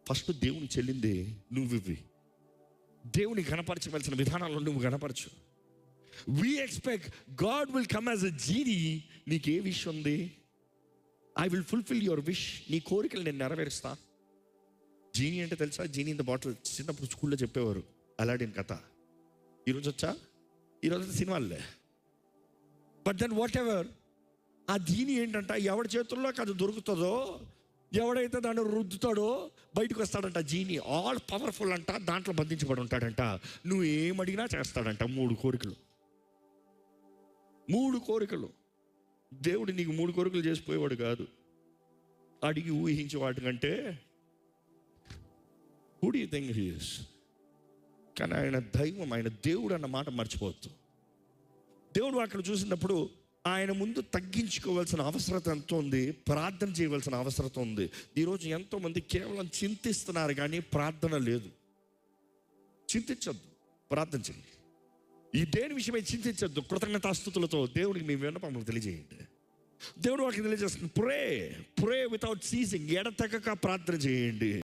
First దేవుని చెల్లింది నువ్వు ఇవ్వి. దేవుని గణపరచవలసిన విధానాల్లో నువ్వు గణపరచు. We expect God will come as a genie. నీకు ఏ విష్ ఉంది? I will fulfil your wish. నీ కోరికలు నేను నెరవేరుస్తా. జీనీ అంటే తెలుసా? Genie in the bottle. చిన్నప్పుడు స్కూల్లో చెప్పేవారు అలాడిన్ కథ. ఈరోజు వచ్చా? ఈరోజు సినిమాలే. బట్ దెన్ వాట్ ఎవర్, ఆ జీనీ ఏంటంట, ఎవడి చేతుల్లోకి అది దొరుకుతుందో, ఎవడైతే దాన్ని రుద్దుతాడో బయటకు వస్తాడంట. జీనీ ఆల్ పవర్ఫుల్ అంట, దాంట్లో బంధించబడి ఉంటాడంట. నువ్వు ఏమడిగినా చేస్తాడంట. 3 కోరికలు. 3 కోరికలు. దేవుడు నీకు 3 కోరికలు చేసిపోయేవాడు కాదు. అడిగి ఊహించే వాటికంటే who do you think he is? కానీ ఆయన దైవం, ఆయన దేవుడు అన్న మాట మర్చిపోవద్దు. దేవుడు అక్కడ చూసినప్పుడు ఆయన ముందు తగ్గించుకోవాల్సిన అవసరత ఎంతో ఉంది, ప్రార్థన చేయవలసిన అవసరత ఉంది. ఈరోజు ఎంతోమంది కేవలం చింతిస్తున్నారు కానీ ప్రార్థన లేదు. చింతించొద్దు, ప్రార్థన చేయండి. ఈ దేని విషయమై చింతించొద్దు. కృతజ్ఞతాస్తుతులతో దేవుడికి మీ విన్నపములు తెలియజేయండి. దేవుడు వారికి తెలియజేస్తుంది, ప్రే వితౌట్ సీజింగ్. ఎడతెగక ప్రార్థన చేయండి.